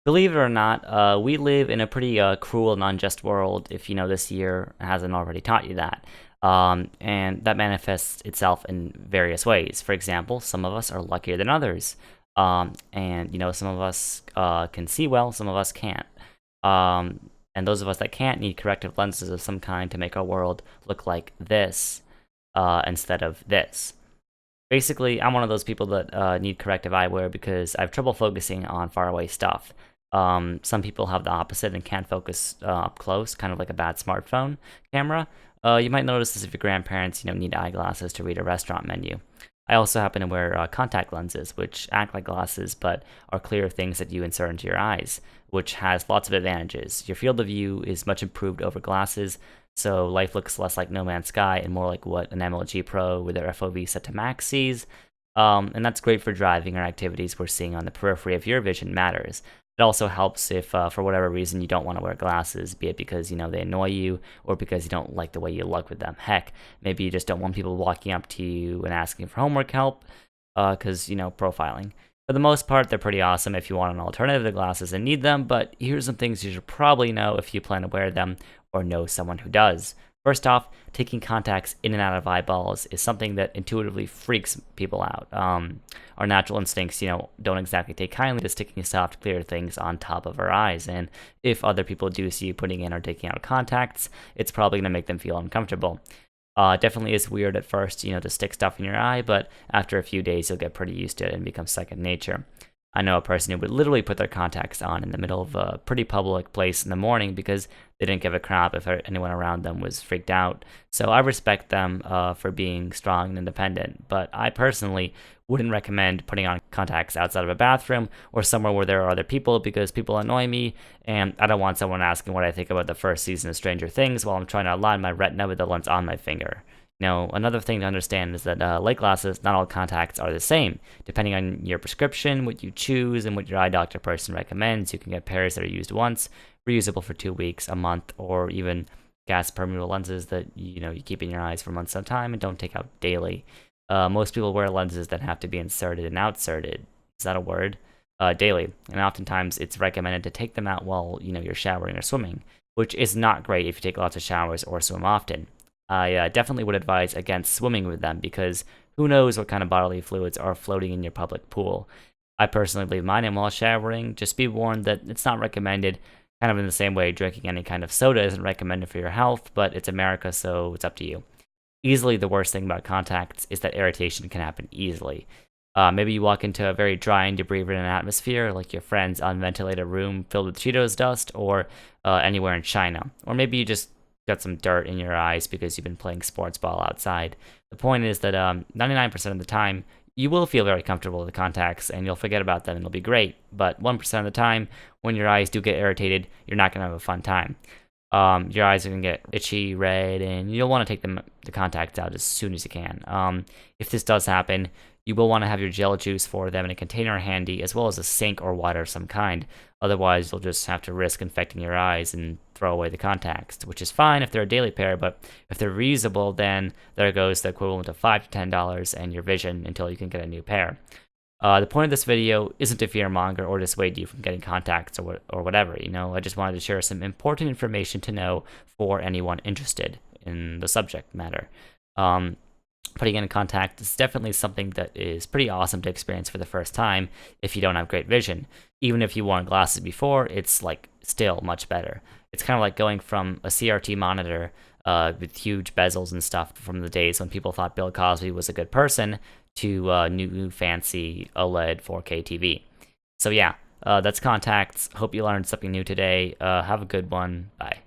Believe it or not, we live in a pretty cruel and unjust world, if you know this year hasn't already taught you that. And that manifests itself in various ways. For example, some of us are luckier than others. And, some of us can see well, some of us can't. And those of us that can't need corrective lenses of some kind to make our world look like this instead of this. Basically, I'm one of those people that need corrective eyewear because I have trouble focusing on faraway stuff. Some people have the opposite and can't focus up close, kind of like a bad smartphone camera. You might notice this if your grandparents, need eyeglasses to read a restaurant menu. I also happen to wear contact lenses, which act like glasses but are clear things that you insert into your eyes, which has lots of advantages. Your field of view is much improved over glasses, so life looks less like No Man's Sky and more like what an MLG Pro with their FOV set to max sees. And that's great for driving or activities we're seeing on the periphery of your vision matters. It also helps if, for whatever reason, you don't want to wear glasses, be it because, they annoy you or because you don't like the way you look with them. Heck, maybe you just don't want people walking up to you and asking for homework help because, profiling. For the most part, they're pretty awesome if you want an alternative to glasses and need them, but here's some things you should probably know if you plan to wear them or know someone who does. First off, taking contacts in and out of eyeballs is something that intuitively freaks people out. Our natural instincts, don't exactly take kindly to sticking soft, clear things on top of our eyes. And if other people do see you putting in or taking out contacts, it's probably going to make them feel uncomfortable. Definitely is weird at first, to stick stuff in your eye, but after a few days, you'll get pretty used to it and become second nature. I know a person who would literally put their contacts on in the middle of a pretty public place in the morning because they didn't give a crap if anyone around them was freaked out. So I respect them for being strong and independent, but I personally wouldn't recommend putting on contacts outside of a bathroom or somewhere where there are other people because people annoy me, and I don't want someone asking what I think about the first season of Stranger Things while I'm trying to align my retina with the lens on my finger. Another thing to understand is that like glasses, not all contacts are the same. Depending on your prescription, what you choose, and what your eye doctor person recommends, you can get pairs that are used once, reusable for 2 weeks, a month, or even gas permeable lenses that you keep in your eyes for months at a time and don't take out daily. Most people wear lenses that have to be inserted and outserted. Is that a word? Daily, and oftentimes it's recommended to take them out while you're showering or swimming, which is not great if you take lots of showers or swim often. I definitely would advise against swimming with them because who knows what kind of bodily fluids are floating in your public pool. I personally leave mine in while showering. Just be warned that it's not recommended, kind of in the same way drinking any kind of soda isn't recommended for your health, but it's America, so it's up to you. Easily the worst thing about contacts is that irritation can happen easily. Maybe you walk into a very dry and debris-ridden atmosphere, like your friend's unventilated room filled with Cheetos dust, or anywhere in China. Or maybe you just got some dirt in your eyes because you've been playing sports ball outside. The point is that 99% of the time, you will feel very comfortable with the contacts and you'll forget about them and it'll be great. But 1% of the time, when your eyes do get irritated, you're not going to have a fun time. Your eyes are going to get itchy, red, and you'll want to take the contacts out as soon as you can. If this does happen, you will want to have your gel juice for them in a container handy, as well as a sink or water of some kind. Otherwise, you'll just have to risk infecting your eyes and throw away the contacts, which is fine if they're a daily pair, but if they're reusable, then there goes the equivalent of $5 to $10 and your vision until you can get a new pair. The point of this video isn't to fearmonger or dissuade you from getting contacts or whatever, I just wanted to share some important information to know for anyone interested in the subject matter. Putting in contact is definitely something that is pretty awesome to experience for the first time if you don't have great vision. Even if you worn glasses before, it's still much better. It's kind of like going from a CRT monitor with huge bezels and stuff from the days when people thought Bill Cosby was a good person to new fancy OLED 4K TV. So yeah, that's contacts. Hope you learned something new today. Have a good one. Bye.